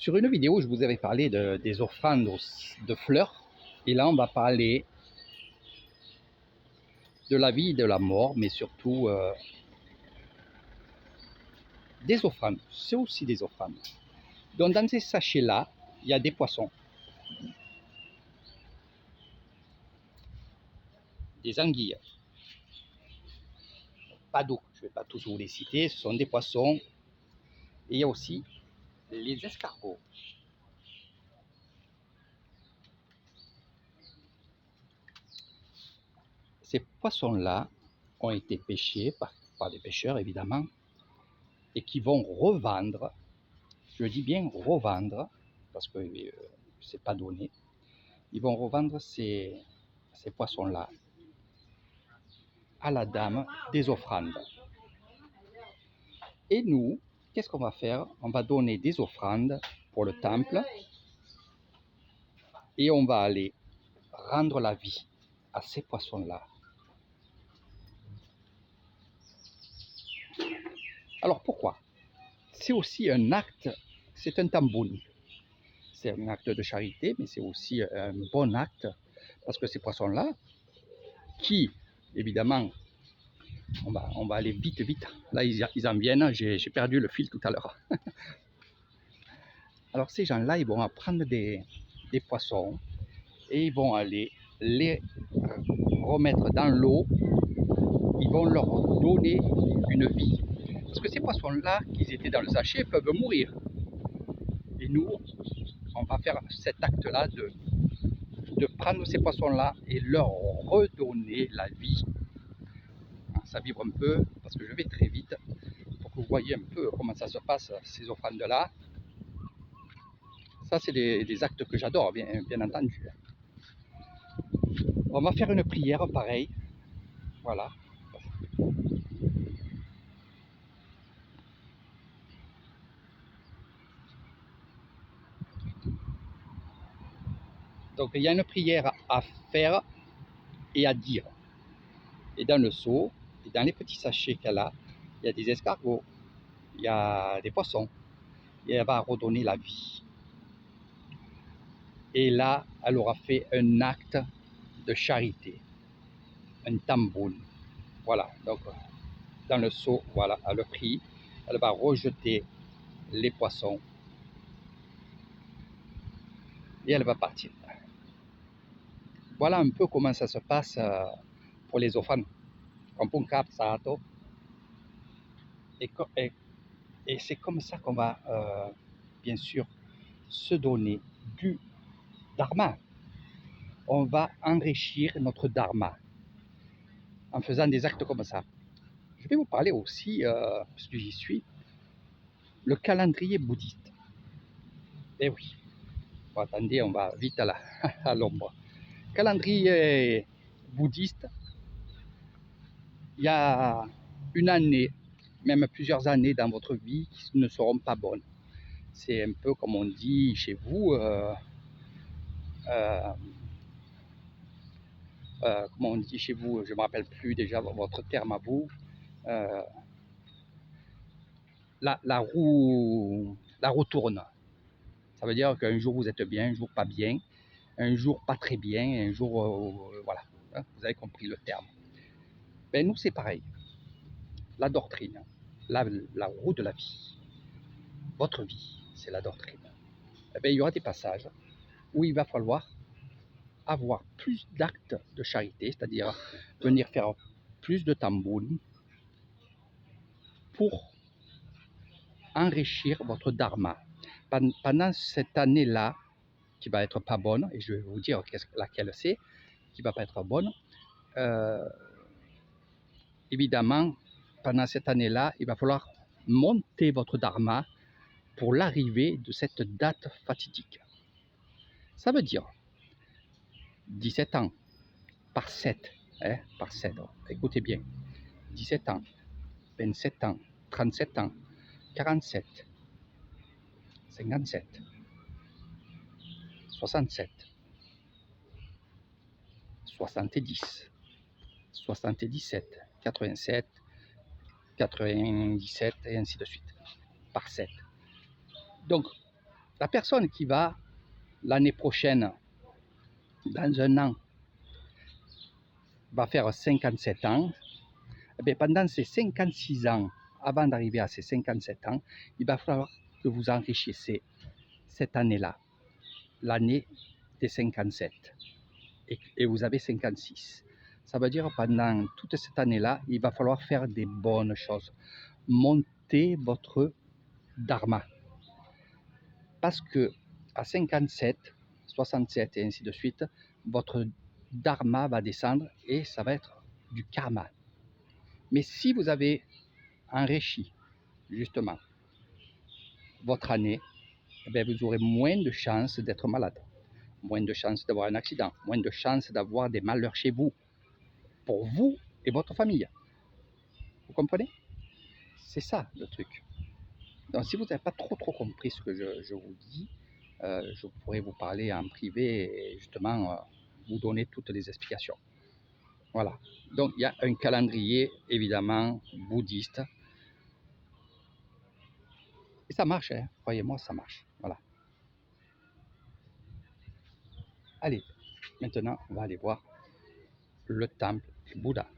Sur une vidéo, je vous avais parlé des offrandes de fleurs. Et là, on va parler de la vie et de la mort, mais surtout des offrandes. C'est aussi des offrandes. Donc, dans ces sachets-là, il y a des poissons, des anguilles, pas d'eau. Je ne vais pas tous vous les citer. Ce sont des poissons. Et il y a aussi les escargots. Ces poissons-là ont été pêchés par des pêcheurs, évidemment, et qui vont revendre, je dis bien revendre, parce que c'est pas donné, ils vont revendre ces poissons-là à la dame des offrandes. Et nous, qu'est-ce qu'on va faire? On va donner des offrandes pour le temple et on va aller rendre la vie à ces poissons-là. Alors pourquoi? C'est aussi un acte, c'est un tamboun. C'est un acte de charité, mais c'est aussi un bon acte, parce que ces poissons-là, qui, évidemment, on va aller vite. Là, ils en viennent, j'ai perdu le fil tout à l'heure. Alors ces gens-là, ils vont prendre des poissons et ils vont aller les remettre dans l'eau. Ils vont leur donner une vie. Parce que ces poissons-là, qui étaient dans le sachet, peuvent mourir. Et nous, on va faire cet acte-là de prendre ces poissons-là et leur redonner la vie. Ça vibre un peu, parce que je vais très vite, pour que vous voyez un peu comment ça se passe, ces offrandes-là. Ça, c'est des actes que j'adore, bien entendu. On va faire une prière, pareil. Voilà. Donc, il y a une prière à faire et à dire. Et dans le seau, et dans les petits sachets qu'elle a, il y a des escargots, il y a des poissons. Et elle va redonner la vie. Et là, elle aura fait un acte de charité, un tamboun. Voilà, donc dans le seau, voilà, elle prie, elle va rejeter les poissons et elle va partir. Voilà un peu comment ça se passe pour les offrandes. Un capsato. Et c'est comme ça qu'on va, bien sûr, se donner du dharma. On va enrichir notre dharma en faisant des actes comme ça. Je vais vous parler aussi, parce que j'y suis, le calendrier bouddhiste. Eh oui, bon, attendez, on va vite à l'ombre. Calendrier bouddhiste, il y a une année, même plusieurs années dans votre vie qui ne seront pas bonnes. C'est un peu comme on dit chez vous, comment on dit chez vous, je ne me rappelle plus déjà votre terme à vous, la roue tourne. Ça veut dire qu'un jour vous êtes bien, un jour pas bien, un jour pas très bien, un jour, voilà, hein, vous avez compris le terme. Ben nous c'est pareil, la doctrine, la roue de la vie, votre vie, c'est la doctrine. Eh bien, il y aura des passages où il va falloir avoir plus d'actes de charité, c'est-à-dire venir faire plus de tamboun pour enrichir votre dharma. Pendant cette année-là, qui va être pas bonne, et je vais vous dire laquelle c'est, qui va pas être bonne, évidemment, pendant cette année-là, il va falloir monter votre dharma pour l'arrivée de cette date fatidique. Ça veut dire 17 ans par 7, hein, par 7, écoutez bien, 17 ans, 27 ans, 37 ans, 47, 57, 67, 70, 77, 87, 97 et ainsi de suite, par 7. Donc, La personne qui va l'année prochaine, dans un an, va faire 57 ans, eh bien, pendant ces 56 ans, avant d'arriver à ces 57 ans, il va falloir que vous enrichissiez cette année-là, l'année des 57, et vous avez 56. Ça veut dire pendant toute cette année-là, il va falloir faire des bonnes choses, monter votre dharma. Parce que à 57, 67 et ainsi de suite, votre dharma va descendre et ça va être du karma. Mais si vous avez enrichi justement votre année, eh bien, vous aurez moins de chances d'être malade, moins de chances d'avoir un accident, moins de chances d'avoir des malheurs chez vous, pour vous et votre famille. Vous comprenez? C'est ça le truc. Donc si vous n'avez pas trop compris ce que je vous dis, je pourrais vous parler en privé et justement vous donner toutes les explications. Voilà. Donc il y a un calendrier évidemment bouddhiste. Et ça marche, hein. Croyez-moi, ça marche. Voilà. Allez, maintenant on va aller voir le temple du Bouddha.